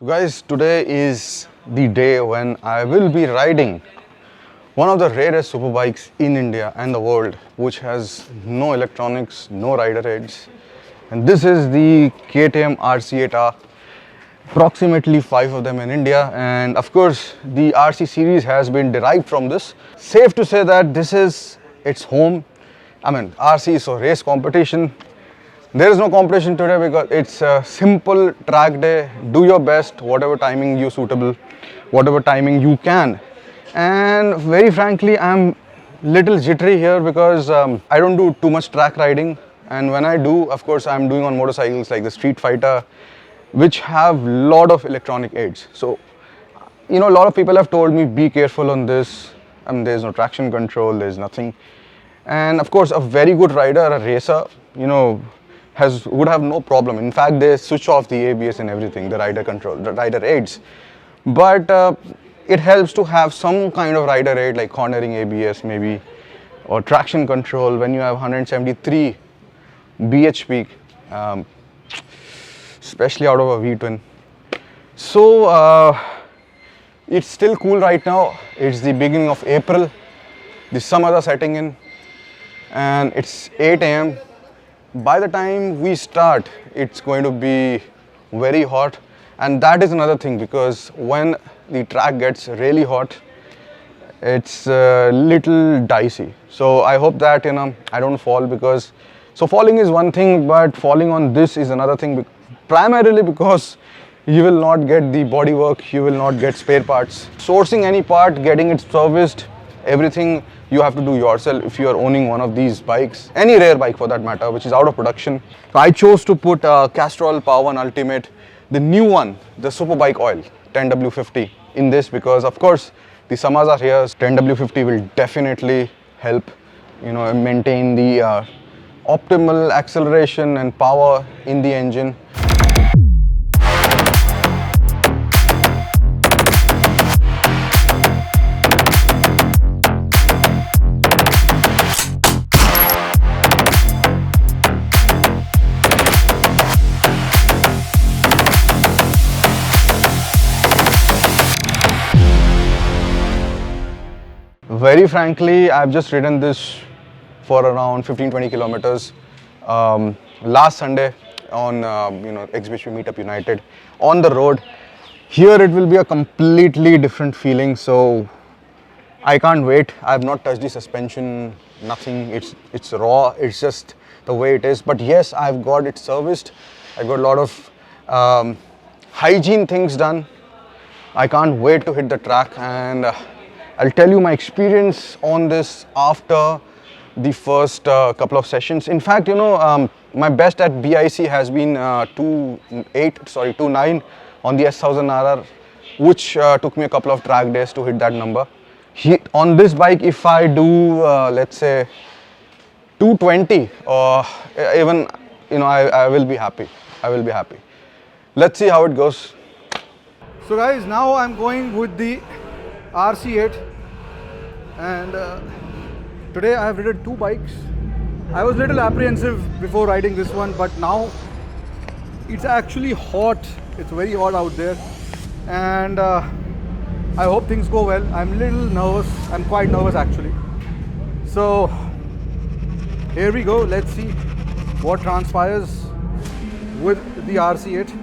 So guys, today is the day when I will be riding one of the rarest superbikes in India and the world, which has no electronics, no rider aids. And this is the KTM RC8R, approximately 5 of them in India. And of course, the RC series has been derived from this. Safe to say that this is its home. I mean, RC is a race competition. There is no competition today because it's a simple track day. Do your best, whatever timing you suitable, whatever timing you can. And very frankly, I'm little jittery here because I don't do too much track riding. And when I do, of course, I'm doing on motorcycles like the Street Fighter, which have lot of electronic aids. So, a lot of people have told me, be careful on this. I mean, there's no traction control, there's nothing. And of course, a very good rider, a racer, would have no problem. In fact, they switch off the ABS and everything, the rider control, the rider aids. But it helps to have some kind of rider aid like cornering ABS maybe, or traction control when you have 173 bhp, especially out of a V-twin. So it's still cool right now. It's the beginning of April. The summers are setting in and it's 8 AM. By the time we start, it's going to be very hot, and that is another thing, because when the track gets really hot, it's a little dicey. So I hope that I don't fall, because falling is one thing, but falling on this is another thing, primarily because you will not get the body work, you will not get spare parts. Sourcing any part, getting it serviced, everything you have to do yourself if you are owning one of these bikes, any rare bike for that matter, which is out of production. So I chose to put Castrol POWER1 Ultimate, the new one, the Superbike Oil 10W50 in this, because of course the summers are here. 10W50 will definitely help maintain the optimal acceleration and power in the engine. Very frankly, I've just ridden this for around 15-20 kilometers last Sunday on XBHP Meetup United on the road. Here it will be a completely different feeling, so I can't wait. I have not touched the suspension, nothing. It's raw. It's just the way it is. But yes, I've got it serviced. I got a lot of hygiene things done. I can't wait to hit the track, and I'll tell you my experience on this after the first couple of sessions. In fact, my best at BIC has been 2.9 on the S1000RR, which took me a couple of track days to hit that number. On this bike, if I do, let's say, 220, or even, I will be happy. I will be happy. Let's see how it goes. So guys, now I'm going with the RC8, and today I have ridden two bikes. I was a little apprehensive before riding this one, but now it's actually hot. It's very hot out there, and I hope things go well. I'm a little nervous. I'm quite nervous actually. So here we go. Let's see what transpires with the RC8.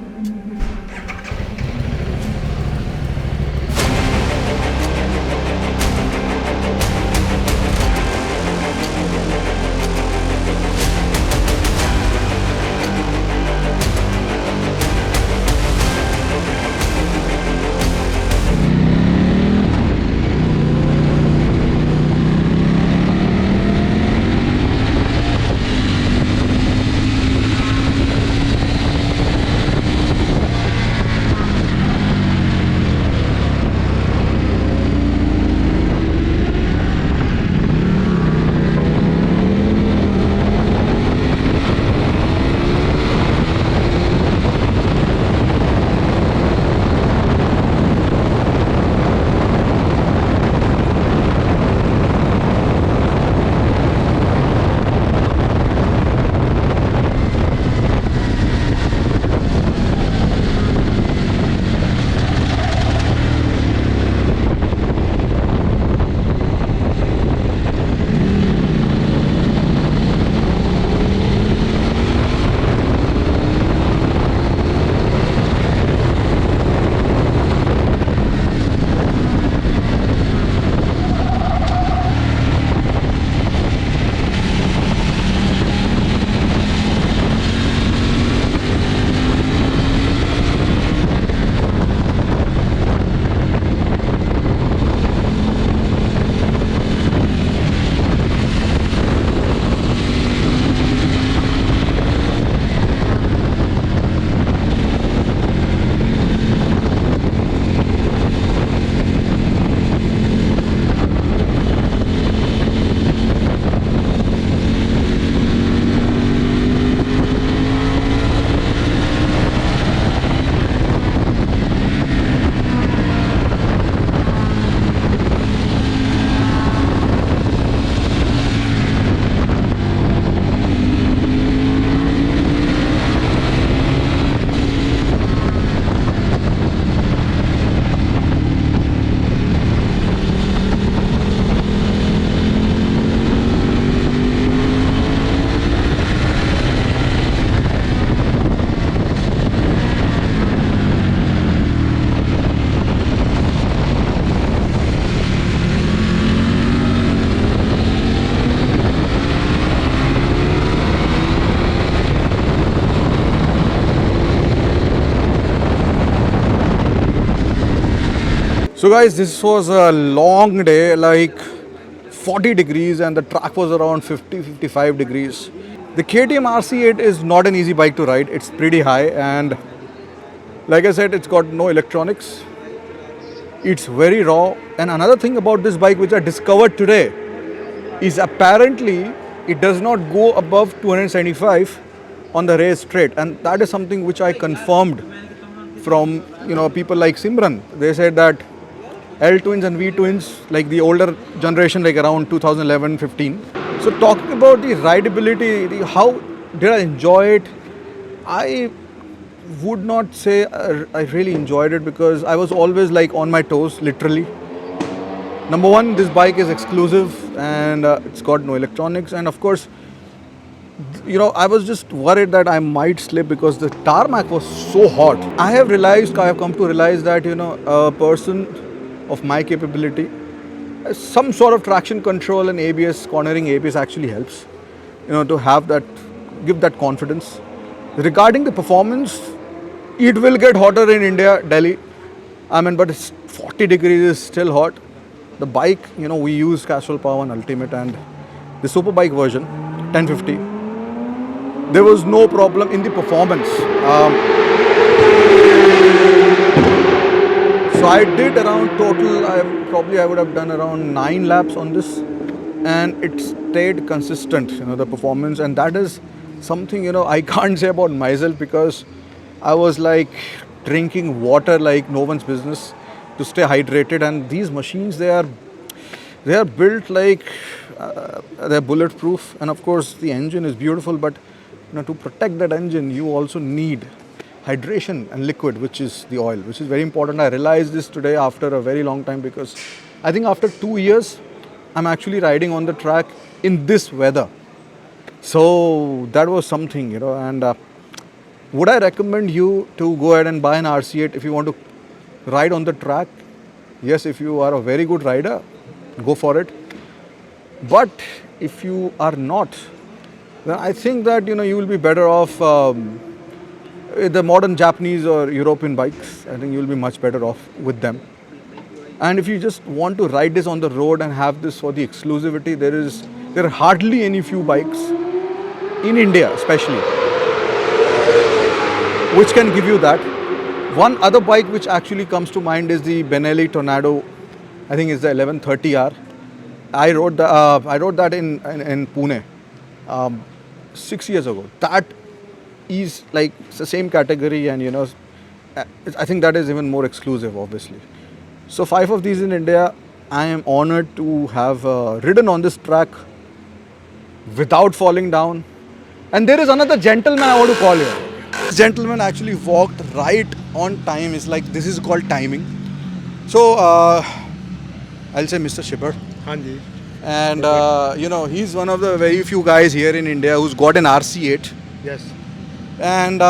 So guys, this was a long day, like 40 degrees, and the track was around 50-55 degrees. The KTM RC8 is not an easy bike to ride. It's pretty high, and like I said, it's got no electronics. It's very raw. And another thing about this bike which I discovered today is apparently it does not go above 275 on the race straight, and that is something which I confirmed from people like Simran. They said that L twins and V twins, like the older generation, like around 2011-15. So talking about the rideability, how did I enjoy it? I would not say I really enjoyed it because I was always like on my toes, literally. Number one, this bike is exclusive and it's got no electronics, and of course, I was just worried that I might slip because the tarmac was so hot. I have come to realize that a person of my capability, some sort of traction control and ABS, cornering ABS actually helps, to have that, give that confidence. Regarding the performance, it will get hotter in India, Delhi. But it's 40 degrees is still hot. The bike, we use Castrol POWER1 Ultimate and the Superbike version, 1050. There was no problem in the performance. So I did around total, I would have done around 9 laps on this, and it stayed consistent, the performance, and that is something, I can't say about myself because I was like drinking water like no one's business to stay hydrated. And these machines, they are built like they're bulletproof, and of course the engine is beautiful, but to protect that engine you also need hydration and liquid, which is the oil, which is very important. I realized this today after a very long time because I think after 2 years I'm actually riding on the track in this weather. So that was something, and would I recommend you to go ahead and buy an RC8 if you want to ride on the track? Yes, if you are a very good rider, go for it. But if you are not, then I think that you will be better off the modern Japanese or European bikes. I think you will be much better off with them. And if you just want to ride this on the road and have this for the exclusivity, there are hardly any few bikes in India especially which can give you that. One other bike which actually comes to mind is the Benelli Tornado. I think it's the 1130R. I rode that in Pune 6 years ago. That is like the same category, and I think that is even more exclusive, obviously. So 5 of these in India. I am honored to have ridden on this track without falling down. And there is another gentleman I want to call here. This gentleman actually walked right on time. It's like this is called timing. So I'll say Mr. Shibber. Hanji. And he's one of the very few guys here in India who's got an RC8. Yes. And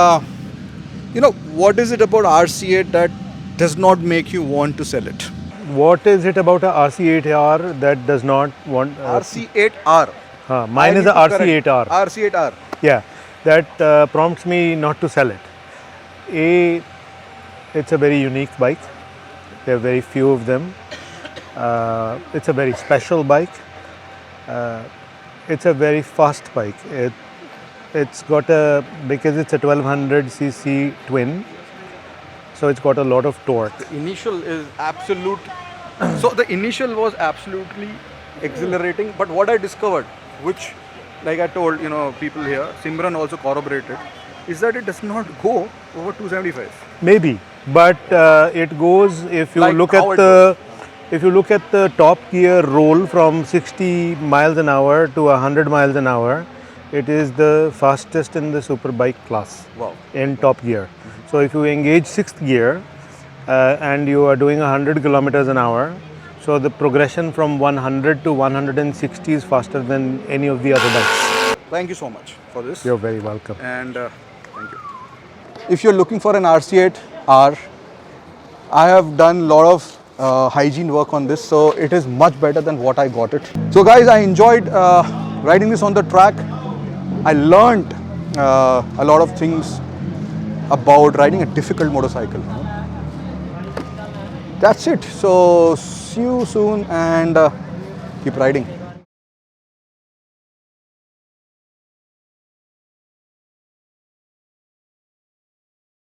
what is it about RC8 that does not make you want to sell it? What is it about a RC8R that does not want... RC8R. Mine is a RC8R. RC8R. Yeah, that prompts me not to sell it. It's a very unique bike. There are very few of them. It's a very special bike. It's a very fast bike. It's got because it's a 1200cc twin, so it's got a lot of torque. The initial is absolute. So the initial was absolutely exhilarating, but what I discovered, which like I told people here, Simran also corroborated, is that it does not go over 275. Maybe, but it goes if you Like look how at it the if you look at the top gear roll from 60 miles an hour to 100 miles an hour, it is the fastest in the superbike class. Wow. In top gear. So if you engage 6th gear and you are doing 100 kilometers an hour, so the progression from 100 to 160 is faster than any of the other bikes. Thank you so much for this. You're very welcome. And thank you. If you're looking for an RC8R, I have done a lot of hygiene work on this, so it is much better than what I got it. So guys, I enjoyed riding this on the track. I learned a lot of things about riding a difficult motorcycle. that's it. So see you soon and keep riding.